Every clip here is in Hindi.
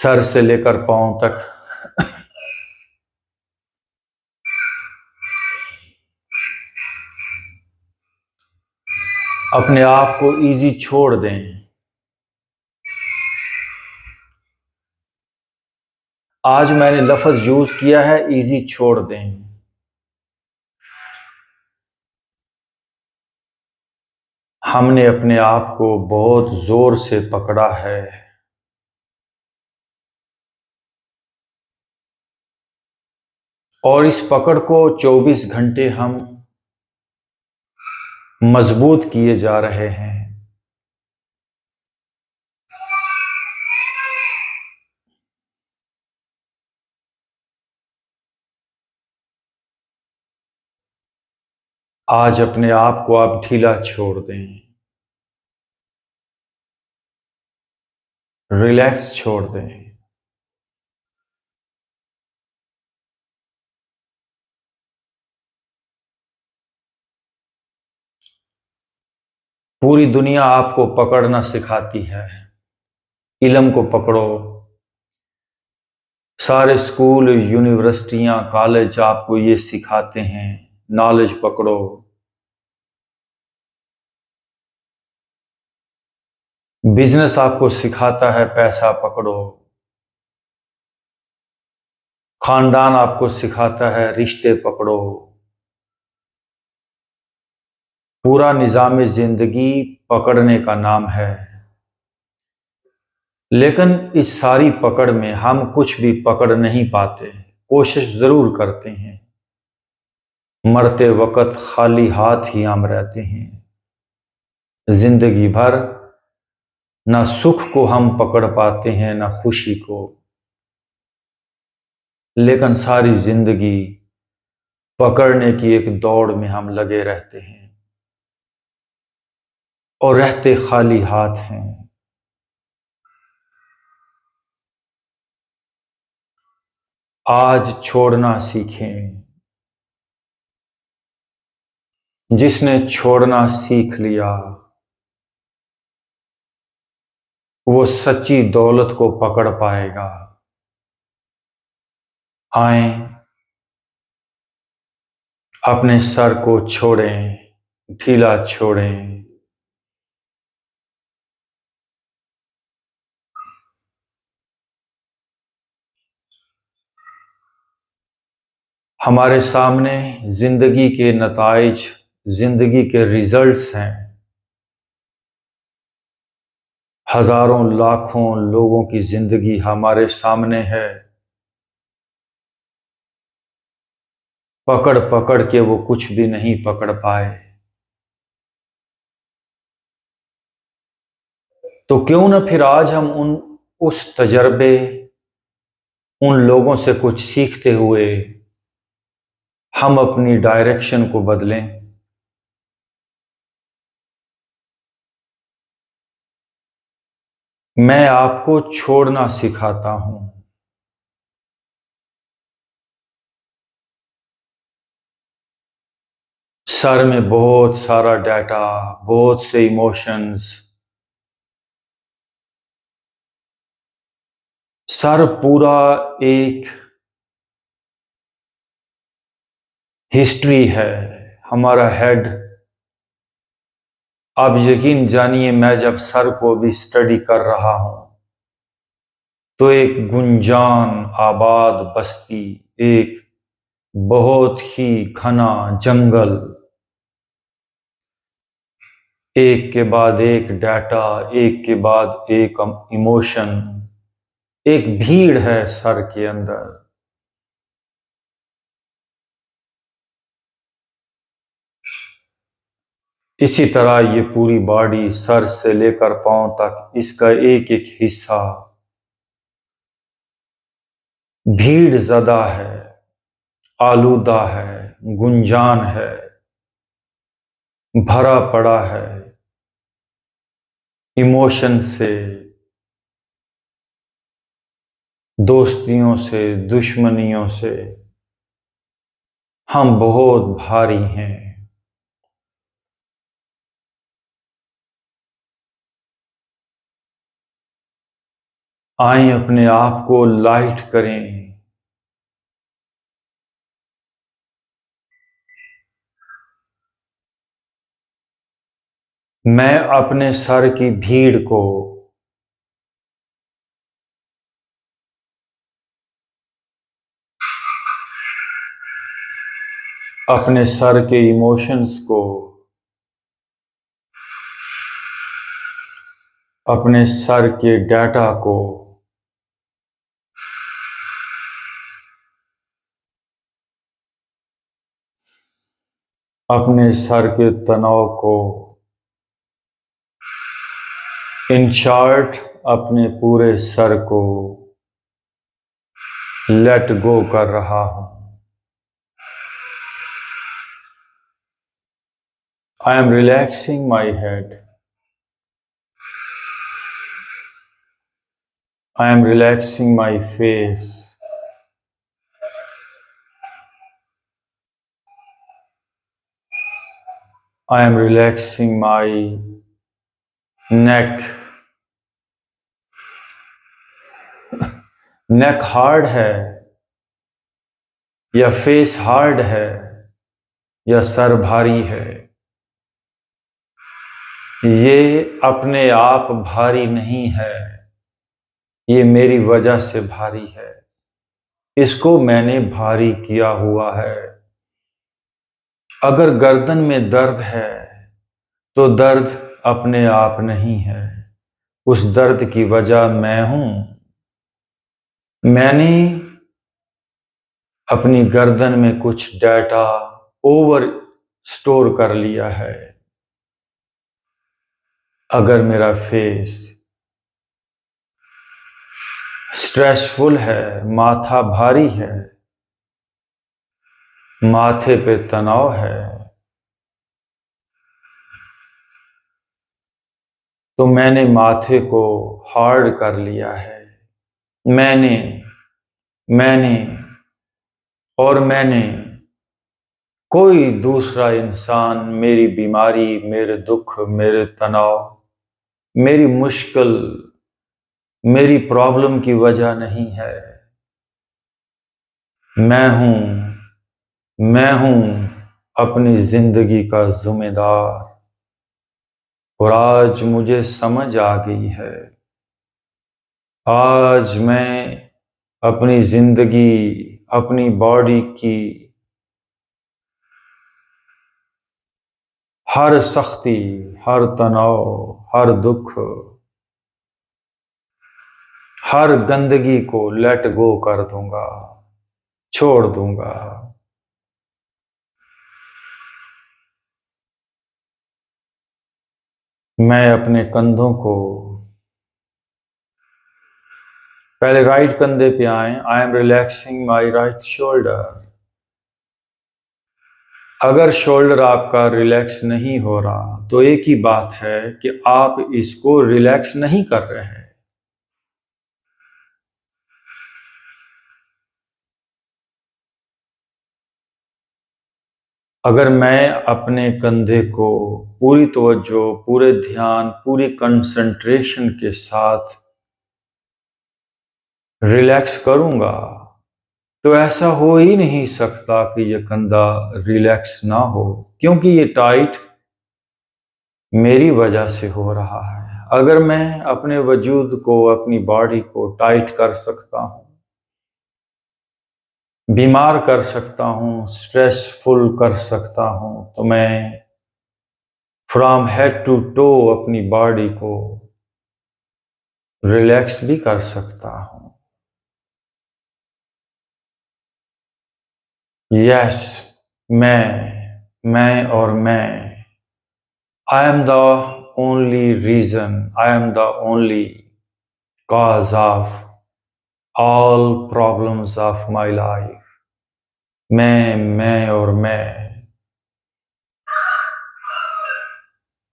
सर से लेकर पांव तक अपने आप को इजी छोड़ दें। आज मैंने लफ्ज यूज किया है इजी छोड़ दें। हमने अपने आप को बहुत जोर से पकड़ा है। और इस पकड़ को 24 घंटे हम मजबूत किए जा रहे हैं। आज अपने आप को आप ढीला छोड़ दें, रिलैक्स छोड़ दें। पूरी दुनिया आपको पकड़ना सिखाती है। इल्म को पकड़ो। सारे स्कूल, यूनिवर्सिटियां, कॉलेज आपको ये सिखाते हैं, नॉलेज पकड़ो। बिजनेस आपको सिखाता है पैसा पकड़ो। खानदान आपको सिखाता है रिश्ते पकड़ो। पूरा निजाम जिंदगी पकड़ने का नाम है। लेकिन इस सारी पकड़ में हम कुछ भी पकड़ नहीं पाते। कोशिश जरूर करते हैं। मरते वक्त खाली हाथ ही हम रहते हैं। जिंदगी भर ना सुख को हम पकड़ पाते हैं, ना खुशी को। लेकिन सारी जिंदगी पकड़ने की एक दौड़ में हम लगे रहते हैं और रहते खाली हाथ हैं। आज छोड़ना सीखें। जिसने छोड़ना सीख लिया वो सच्ची दौलत को पकड़ पाएगा। आए, अपने सर को छोड़ें, ढीला छोड़ें। हमारे सामने जिंदगी के नताइज, जिंदगी के रिजल्ट्स हैं। हजारों लाखों लोगों की जिंदगी हमारे सामने है। पकड़ पकड़ के वो कुछ भी नहीं पकड़ पाए। तो क्यों न फिर आज हम उस तजर्बे, उन लोगों से कुछ सीखते हुए हम अपनी डायरेक्शन को बदलें। मैं आपको छोड़ना सिखाता हूं। सर में बहुत सारा डाटा, बहुत से इमोशंस। सर पूरा एक हिस्ट्री है, हमारा हेड। आप यकीन जानिए, मैं जब सर को भी स्टडी कर रहा हूं तो एक गुंजान आबाद बस्ती, एक बहुत ही घना जंगल, एक के बाद एक डाटा, एक के बाद एक इमोशन, एक भीड़ है सर के अंदर। इसी तरह ये पूरी बॉडी, सर से लेकर पांव तक, इसका एक एक हिस्सा भीड़ ज़दा है, आलूदा है, गुंजान है, भरा पड़ा है इमोशन से, दोस्तियों से, दुश्मनियों से। हम बहुत भारी हैं। आए अपने आप को लाइट करें। मैं अपने सर की भीड़ को अपने सर के इमोशंस को अपने सर के डाटा को अपने सर के तनाव को इन शॉर्ट अपने पूरे सर को लेट गो कर रहा हूं। आई am relaxing my head. I am relaxing my face. I am relaxing my neck. Neck hard है या फेस हार्ड है या सर भारी है, ये अपने आप भारी नहीं है, ये मेरी वजह से भारी है। इसको मैंने भारी किया हुआ है। अगर गर्दन में दर्द है तो दर्द अपने आप नहीं है, उस दर्द की वजह मैं हूं। मैंने अपनी गर्दन में कुछ डाटा ओवर स्टोर कर लिया है। अगर मेरा फेस स्ट्रेसफुल है, माथा भारी है, माथे पे तनाव है, तो मैंने माथे को हार्ड कर लिया है। मैंने मैंने और मैंने कोई दूसरा इंसान मेरी बीमारी, मेरे दुख, मेरे तनाव, मेरी मुश्किल, मेरी प्रॉब्लम की वजह नहीं है। मैं हूं अपनी जिंदगी का जिम्मेदार। और आज मुझे समझ आ गई है, आज मैं अपनी जिंदगी, अपनी बॉडी की हर सख्ती, हर तनाव, हर दुख, हर गंदगी को लेट गो कर दूंगा, छोड़ दूंगा। मैं अपने कंधों को पहले राइट कंधे पे आए। आई am relaxing my right shoulder. अगर शोल्डर आपका रिलैक्स नहीं हो रहा तो एक ही बात है कि आप इसको रिलैक्स नहीं कर रहे हैं। अगर मैं अपने कंधे को पूरी तवज्जो, पूरे ध्यान, पूरी कंसंट्रेशन के साथ रिलैक्स करूंगा तो ऐसा हो ही नहीं सकता कि ये कंधा रिलैक्स ना हो, क्योंकि ये टाइट मेरी वजह से हो रहा है। अगर मैं अपने वजूद को, अपनी बॉडी को टाइट कर सकता हूं, बीमार कर सकता हूं, स्ट्रेसफुल कर सकता हूं, तो मैं फ्रॉम हेड टू टो अपनी बॉडी को रिलैक्स भी कर सकता हूं। यस, मैं और मैं। I am the only reason, I am the only cause of all problems of my life। मैं और मैं।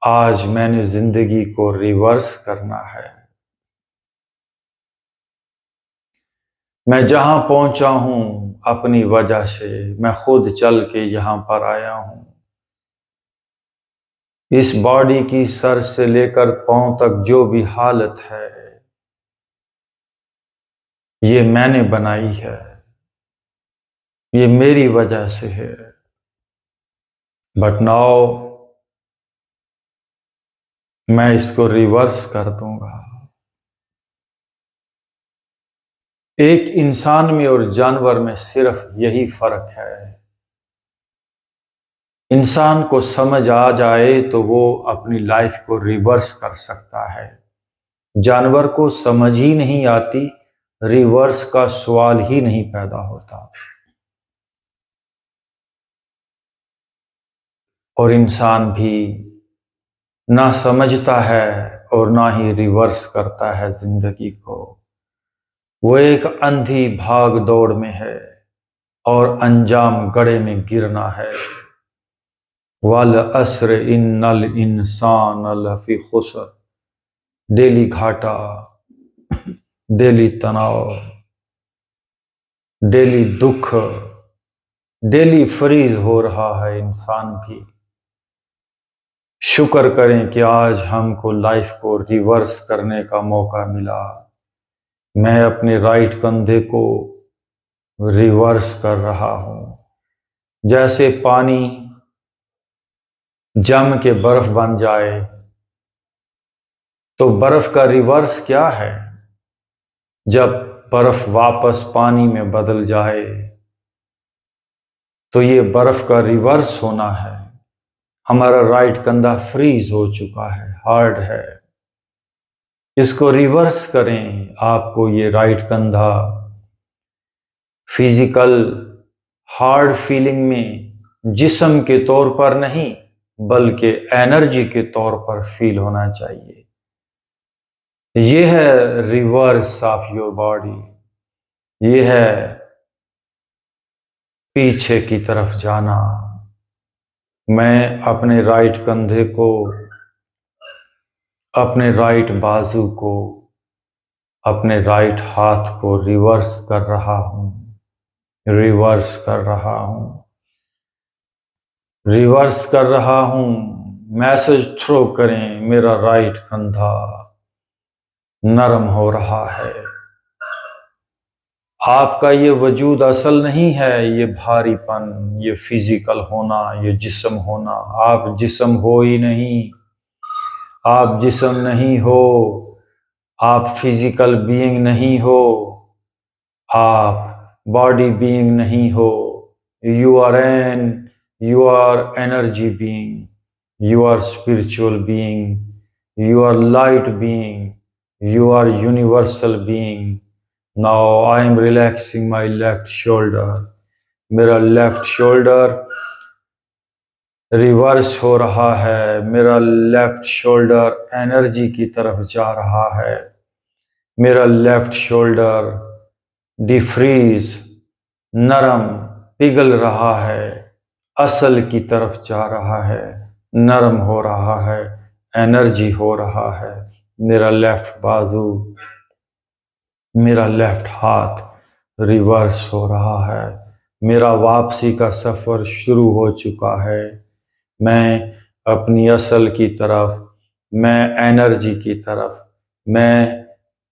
आज मैंने जिंदगी को रिवर्स करना है। मैं जहां पहुंचा हूं अपनी वजह से, मैं खुद चल के यहां पर आया हूं। इस बॉडी की सर से लेकर पांव तक जो भी हालत है, ये मैंने बनाई है, ये मेरी वजह से है। बट नाउ मैं इसको रिवर्स कर दूंगा। एक इंसान में और जानवर में सिर्फ यही फर्क है। इंसान को समझ आ जाए तो वो अपनी लाइफ को रिवर्स कर सकता है। जानवर को समझ ही नहीं आती, रिवर्स का सवाल ही नहीं पैदा होता। और इंसान भी ना समझता है और ना ही रिवर्स करता है जिंदगी को। वो एक अंधी भाग दौड़ में है और अंजाम गड़े में गिरना है। वल अस्र इन्नल इंसान लफी खुसर। डेली घाटा, डेली तनाव, डेली दुख, डेली फ्रीज हो रहा है इंसान भी। शुक्र करें कि आज हमको लाइफ को रिवर्स करने का मौका मिला। मैं अपने राइट कंधे को रिवर्स कर रहा हूं। जैसे पानी जम के बर्फ बन जाए तो बर्फ का रिवर्स क्या है? जब बर्फ वापस पानी में बदल जाए तो ये बर्फ का रिवर्स होना है। हमारा राइट कंधा फ्रीज हो चुका है, हार्ड है। इसको रिवर्स करें। आपको ये राइट कंधा फिजिकल हार्ड फीलिंग में जिस्म के तौर पर नहीं बल्कि एनर्जी के तौर पर फील होना चाहिए। ये है रिवर्स ऑफ योर बॉडी। ये है पीछे की तरफ जाना। मैं अपने राइट कंधे को, अपने राइट बाजू को, अपने राइट हाथ को रिवर्स कर रहा हूं, रिवर्स कर रहा हूं, रिवर्स कर रहा हूं। मैसेज थ्रो करें, मेरा राइट कंधा नरम हो रहा है। आपका ये वजूद असल नहीं है, ये भारीपन, ये फिजिकल होना, ये जिस्म होना। आप जिस्म हो ही नहीं, आप जिस्म नहीं हो, आप फिजिकल बीइंग नहीं हो, आप बॉडी बीइंग नहीं हो। You are energy being, you are spiritual being, you are light being, you are universal being. Now I am relaxing my left shoulder. मेरा लेफ्ट शोल्डर रिवर्स हो रहा है। मेरा लेफ्ट शोल्डर एनर्जी की तरफ जा रहा है। मेरा लेफ्ट शोल्डर डिफ्रीज, नरम, पिघल रहा है, असल की तरफ जा रहा है, नरम हो रहा है, एनर्जी हो रहा है। मेरा लेफ्ट बाजू, मेरा लेफ्ट हाथ रिवर्स हो रहा है। मेरा वापसी का सफ़र शुरू हो चुका है। मैं अपनी असल की तरफ, मैं एनर्जी की तरफ, मैं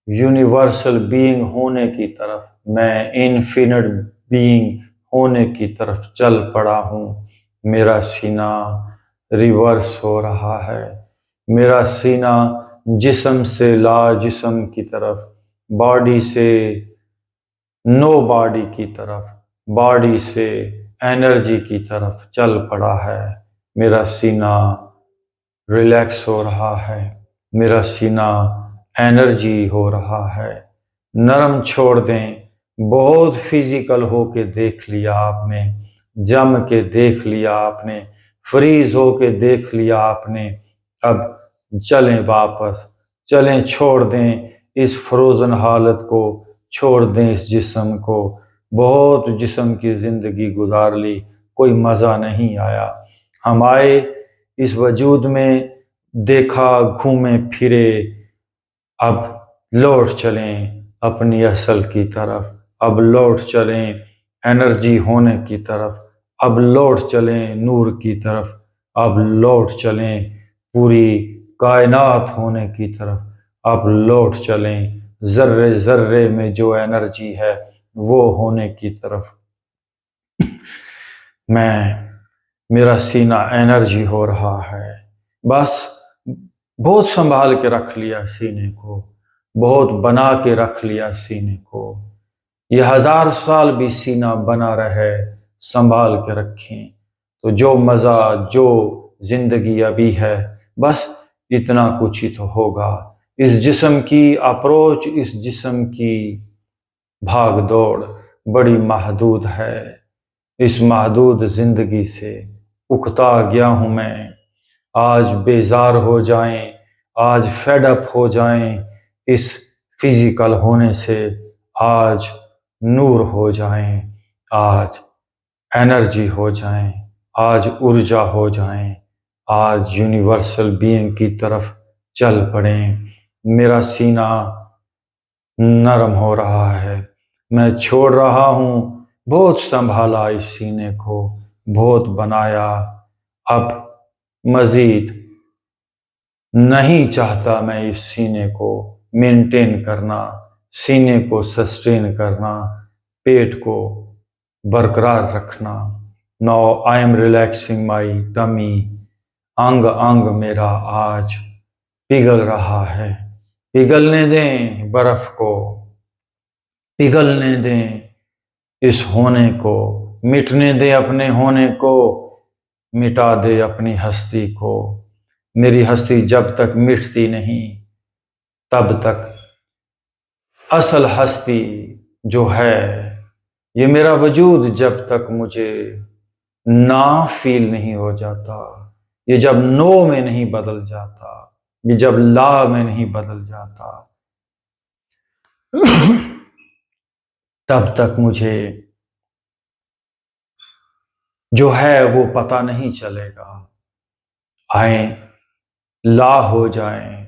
यूनिवर्सल बीइंग होने की तरफ, मैं इन्फिनिट बीइंग होने की तरफ चल पड़ा हूँ। मेरा सीना रिवर्स हो रहा है। मेरा सीना जिस्म से ला जिस्म की तरफ, बॉडी से नो बॉडी की तरफ, बॉडी से एनर्जी की तरफ चल पड़ा है। मेरा सीना रिलैक्स हो रहा है। मेरा सीना एनर्जी हो रहा है। नरम छोड़ दें। बहुत फिजिकल होके देख लिया आपने, जम के देख लिया आपने, फ्रीज होके देख लिया आपने। अब चलें वापस, चलें, छोड़ दें इस फ्रोजन हालत को, छोड़ दें इस जिस्म को। बहुत जिस्म की ज़िंदगी गुजार ली, कोई मज़ा नहीं आया। हम आए इस वजूद में, देखा, घूमे फिरे। अब लौट चलें अपनी असल की तरफ। अब लौट चलें एनर्जी होने की तरफ। अब लौट चलें नूर की तरफ। अब लौट चलें पूरी कायनात होने की तरफ। अब लौट चलें जर्रे जर्रे में जो एनर्जी है वो होने की तरफ मेरा सीना एनर्जी हो रहा है। बस बहुत संभाल के रख लिया सीने को, बहुत बना के रख लिया सीने को। ये 1000 साल भी सीना बना रहे, संभाल के रखें तो जो मज़ा, जो जिंदगी अभी है, बस इतना कुछ ही तो होगा। इस जिस्म की अप्रोच, इस जिस्म की भाग दौड़ बड़ी महदूद है। इस महदूद जिंदगी से उकता गया हूं मैं। आज बेजार हो जाएं, आज फेडअप हो जाएं इस फिजिकल होने से, आज नूर हो जाएं, आज एनर्जी हो जाएं, आज ऊर्जा हो जाएं, आज यूनिवर्सल बीइंग की तरफ चल पड़ें। मेरा सीना नरम हो रहा है, मैं छोड़ रहा हूं। बहुत संभाला इस सीने को, बहुत बनाया, अब मजीद नहीं चाहता मैं इस सीने को मेंटेन करना, सीने को सस्टेन करना, पेट को बरकरार रखना। Now I am relaxing my tummy. अंग अंग मेरा आज पिघल रहा है। पिघलने दें बर्फ को, पिघलने दें इस होने को, मिटने दें अपने होने को, मिटा दे अपनी हस्ती को। मेरी हस्ती जब तक मिटती नहीं, तब तक असल हस्ती जो है, ये मेरा वजूद जब तक मुझे ना फील नहीं हो जाता, ये जब नो में नहीं बदल जाता, ये जब ला में नहीं बदल जाता, तब तक मुझे जो है वो पता नहीं चलेगा। आए ला हो जाएं,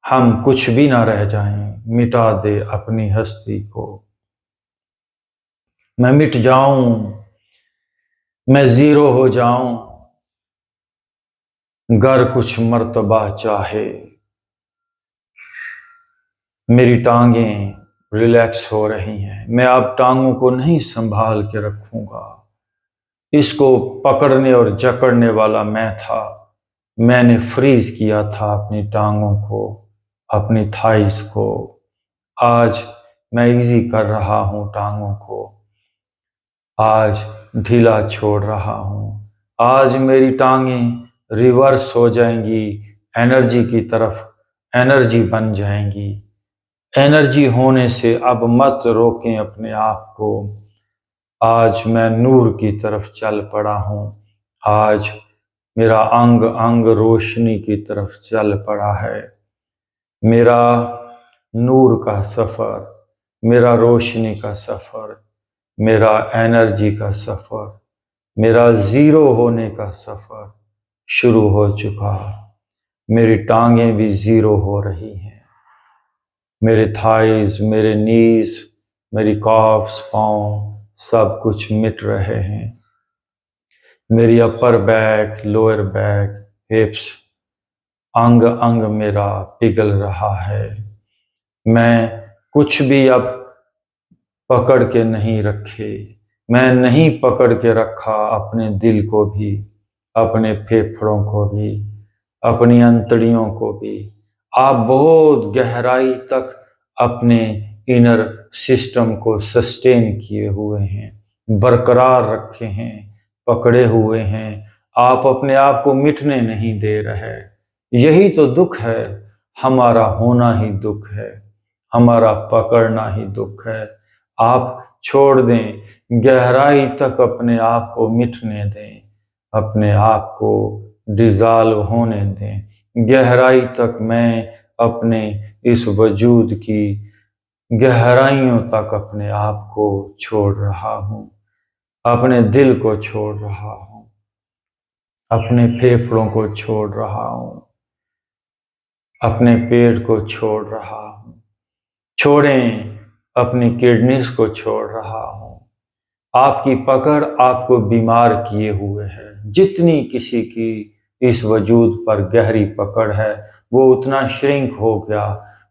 हम कुछ भी ना रह जाएं, मिटा दे अपनी हस्ती को। मैं मिट जाऊं, मैं जीरो हो जाऊं, गर कुछ मर्तबा चाहे। मेरी टांगें रिलैक्स हो रही हैं, मैं अब टांगों को नहीं संभाल के रखूंगा। इसको पकड़ने और जकड़ने वाला मैं था, मैंने फ्रीज किया था अपनी टांगों को, अपनी थाइस को। आज मैं इजी कर रहा हूं टांगों को, आज ढीला छोड़ रहा हूं। आज मेरी टांगें रिवर्स हो जाएंगी, एनर्जी की तरफ एनर्जी बन जाएंगी। एनर्जी होने से अब मत रोकें अपने आप को। आज मैं नूर की तरफ चल पड़ा हूं, आज मेरा अंग अंग रोशनी की तरफ चल पड़ा है। मेरा नूर का सफ़र, मेरा रोशनी का सफ़र, मेरा एनर्जी का सफ़र, मेरा ज़ीरो होने का सफ़र शुरू हो चुका। मेरी टांगें भी ज़ीरो हो रही हैं, मेरे थाइज, मेरे नीज, मेरी कॉफ्स, पाँव सब कुछ मिट रहे हैं। मेरी अपर बैक, लोअर बैक, हिप्स, अंग अंग मेरा पिघल रहा है। मैं कुछ भी अब पकड़ के नहीं रखे, मैं नहीं पकड़ के रखा अपने दिल को भी, अपने फेफड़ों को भी, अपनी अंतड़ियों को भी। आप बहुत गहराई तक अपने इनर सिस्टम को सस्टेन किए हुए हैं, बरकरार रखे हैं, पकड़े हुए हैं। आप अपने आप को मिटने नहीं दे रहे। यही तो दुख है, हमारा होना ही दुख है, हमारा पकड़ना ही दुख है। आप छोड़ दें, गहराई तक अपने आप को मिटने दें, अपने आप को डिज़ॉल्व होने दें। गहराई तक मैं अपने इस वजूद की गहराइयों तक अपने आप को छोड़ रहा हूँ, अपने दिल को छोड़ रहा हूँ, अपने फेफड़ों को छोड़ रहा हूँ, अपने पेट को छोड़ रहा हूँ। छोड़ें, अपनी किडनीज को छोड़ रहा हूँ। आपकी पकड़ आपको बीमार किए हुए है। जितनी किसी की इस वजूद पर गहरी पकड़ है, वो उतना श्रिंक हो गया,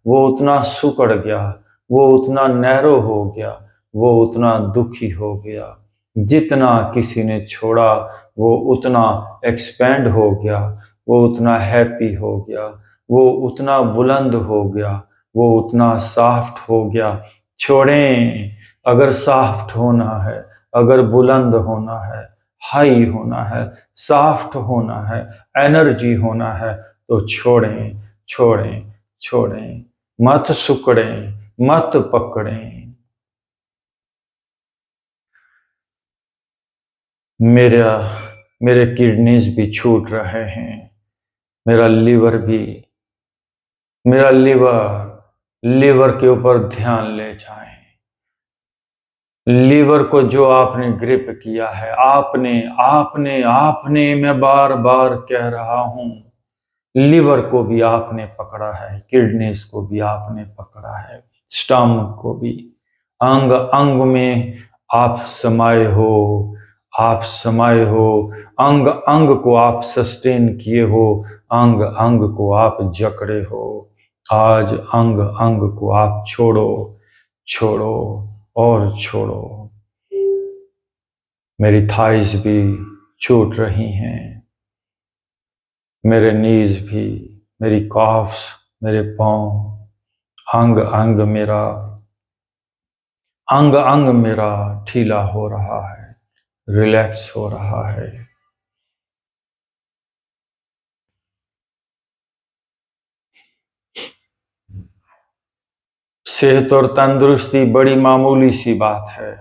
वो उतना सुकड़ गया, वो उतना नैरो हो गया, वो उतना दुखी हो गया। जितना किसी ने छोड़ा वो उतना एक्सपेंड हो गया, वो उतना हैप्पी हो गया, वो उतना बुलंद हो गया, वो उतना सॉफ्ट हो गया। छोड़ें, अगर सॉफ्ट होना है, अगर बुलंद होना है, हाई होना है, सॉफ्ट होना है, एनर्जी होना है, तो छोड़ें, छोड़ें, छोड़ें, मत सुकड़ें, मत पकड़ें। मेरे किडनीज भी छूट रहे हैं, मेरा लीवर भी, मेरा लीवर के ऊपर ध्यान ले जाएं। लीवर को जो आपने ग्रिप किया है, आपने आपने आपने मैं बार बार कह रहा हूं, लीवर को भी आपने पकड़ा है, किडनीज को भी आपने पकड़ा है, स्टमक को भी। अंग अंग में आप समाये हो, आप समाये हो, अंग अंग को आप सस्टेन किए हो, अंग अंग को आप जकड़े हो। आज अंग अंग को आप छोड़ो, छोड़ो और छोड़ो। मेरी थाइज भी छूट रही हैं, मेरे नीज भी, मेरी काफ्स, मेरे पांव, अंग अंग मेरा ढीला हो रहा है, रिलैक्स हो रहा है। सेहत और तंदुरुस्ती बड़ी मामूली सी बात है।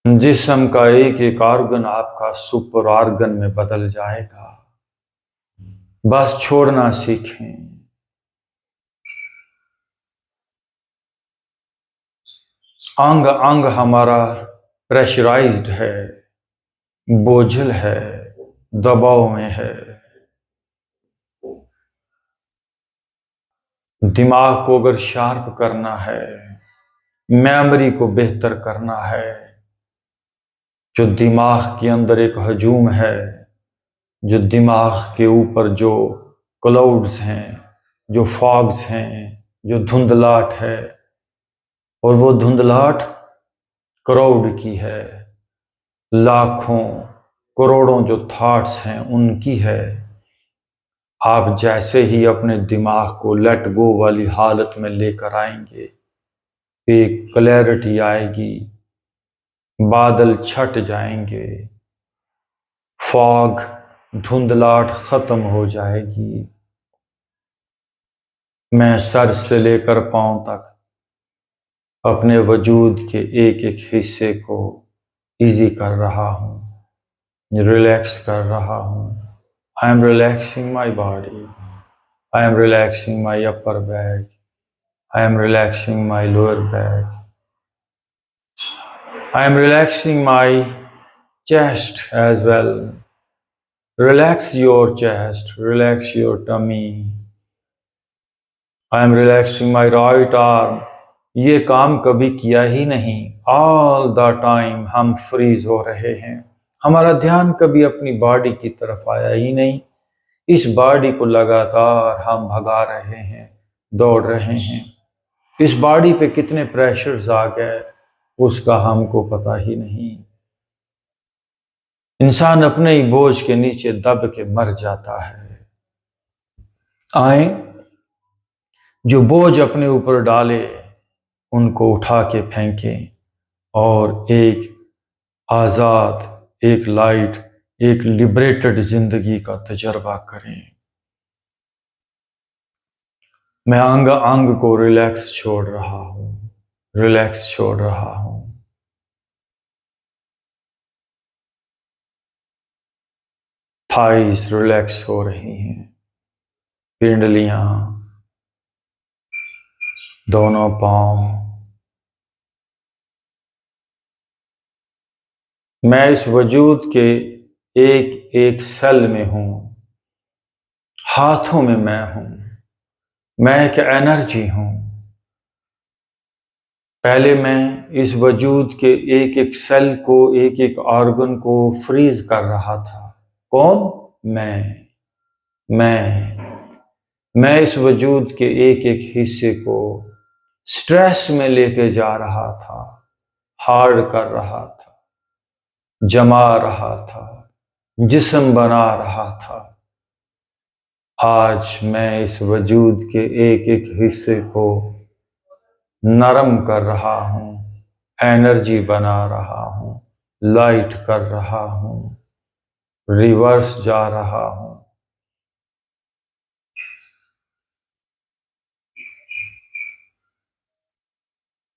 जिस्म का एक एक ऑर्गन आपका सुपर ऑर्गन में बदल जाएगा। बस छोड़ना सीखें। अंग अंग हमारा प्रेशराइज्ड है, बोझल है, दबाव में है। दिमाग को अगर शार्प करना है, मेमोरी को बेहतर करना है, जो दिमाग के अंदर एक हजूम है, जो दिमाग के ऊपर जो क्लाउड्स हैं, जो फॉग्स हैं, जो धुंधलाहट है, और वो धुंधलाहट क्राउड की है, लाखों करोड़ों जो थॉट्स हैं उनकी है। आप जैसे ही अपने दिमाग को लेट गो वाली हालत में लेकर आएंगे, एक क्लैरिटी आएगी, बादल छट जाएंगे, फॉग धुंधलाहट खत्म हो जाएगी। मैं सर से लेकर पांव तक अपने वजूद के एक एक हिस्से को इजी कर रहा हूं, रिलैक्स कर रहा हूं। आई am relaxing my body, I am relaxing my upper back, I am relaxing my lower back. I am relaxing my chest as well. Relax your chest, relax your tummy. I am relaxing my right arm. ये काम कभी किया ही नहीं। All the time हम फ्रीज हो रहे हैं। हमारा ध्यान कभी अपनी बॉडी की तरफ आया ही नहीं। इस बॉडी को लगातार हम भगा रहे हैं, दौड़ रहे हैं। इस बॉडी पे कितने प्रेशर्स आ गए उसका हमको पता ही नहीं। इंसान अपने ही बोझ के नीचे दब के मर जाता है। आए, जो बोझ अपने ऊपर डाले उनको उठा के फेंकें और एक आजाद, एक लाइट, एक लिबरेटेड जिंदगी का तजर्बा करें। मैं अंग अंग को रिलैक्स छोड़ रहा हूं, रिलैक्स छोड़ रहा हूं। थाइस रिलैक्स हो रही हैं, पिंडलियां, दोनों पांव। मैं इस वजूद के एक एक सेल में हूं, हाथों में मैं हूं, मैं एक एनर्जी हूं। पहले मैं इस वजूद के एक एक सेल को, एक एक ऑर्गन को फ्रीज कर रहा था। कौन? मैं मैं इस वजूद के एक एक हिस्से को स्ट्रेस में लेके जा रहा था, हार्ड कर रहा था, जमा रहा था, जिस्म बना रहा था। आज मैं इस वजूद के एक एक हिस्से को नरम कर रहा हूँ, एनर्जी बना रहा हूँ, लाइट कर रहा हूँ, रिवर्स जा रहा हूँ।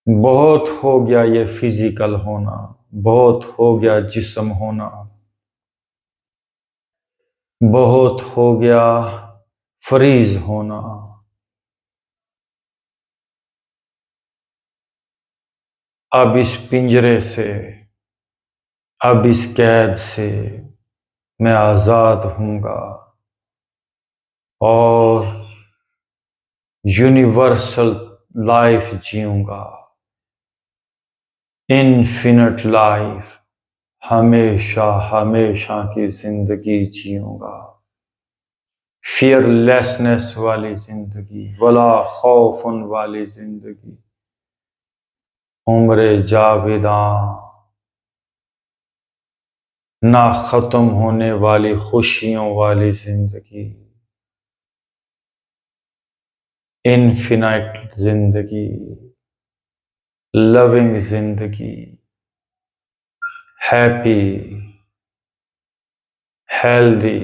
बहुत हो गया ये फिजिकल होना, बहुत हो गया जिस्म होना, बहुत हो गया फ्रीज होना। अब इस पिंजरे से, अब इस कैद से मैं आजाद हूँगा और यूनिवर्सल लाइफ जीऊंगा, इनफिनिट लाइफ, हमेशा हमेशा की जिंदगी जीऊंगा, फियरलेसनेस वाली जिंदगी, वला खौफुन वाली जिंदगी, उम्र जावेदां, ना खत्म होने वाली खुशियों वाली जिंदगी, इनफिनाइट जिंदगी, लविंग जिंदगी, हैप्पी, हेल्दी।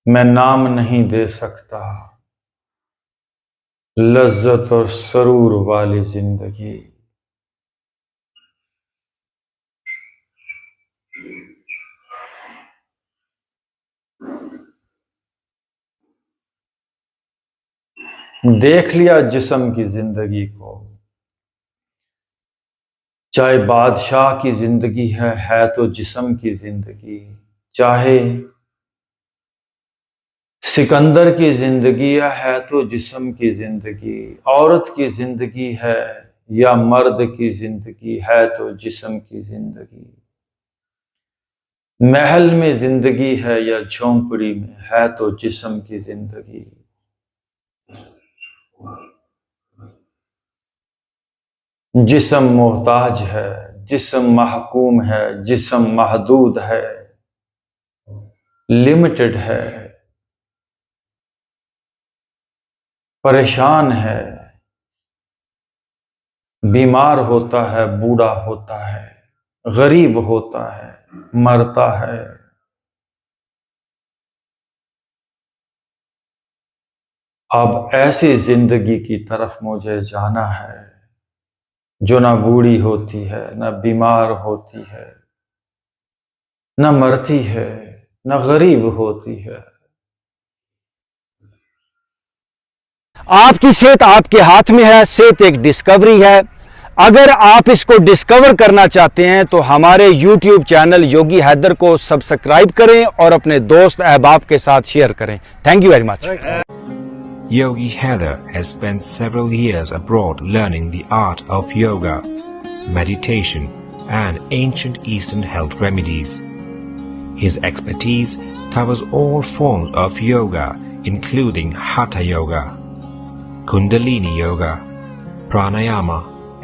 मैं नाम नहीं दे सकता, लज्जत और सरूर वाली जिंदगी। देख लिया जिस्म की जिंदगी को, चाहे बादशाह की जिंदगी है तो जिस्म की जिंदगी, चाहे सिकंदर की जिंदगी है तो जिस्म की जिंदगी, औरत की जिंदगी है या मर्द की जिंदगी है तो जिस्म की जिंदगी, महल में जिंदगी है या झोंपड़ी में है तो जिस्म की जिंदगी। जिस्म मोहताज है, जिस्म महकूम है, जिस्म महदूद है, लिमिटेड है, परेशान है, बीमार होता है, बूढ़ा होता है, गरीब होता है, मरता है। अब ऐसी जिंदगी की तरफ मुझे जाना है जो ना बूढ़ी होती है, ना बीमार होती है, ना मरती है, ना गरीब होती है। आपकी सेहत आपके हाथ में है। सेहत एक डिस्कवरी है। अगर आप इसको डिस्कवर करना चाहते हैं तो हमारे YouTube चैनल योगी हैदर को सब्सक्राइब करें और अपने दोस्त अहबाब के साथ शेयर करें। Thank you very much. Yogi Heather has spent several years abroad learning the art of yoga, meditation, and ancient Eastern health remedies. His expertise covers all forms of yoga, including Hatha Yoga, Kundalini Yoga, Pranayama,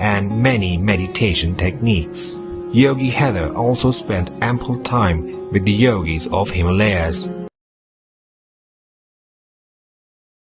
and many meditation techniques. Yogi Heather also spent ample time with the yogis of Himalayas.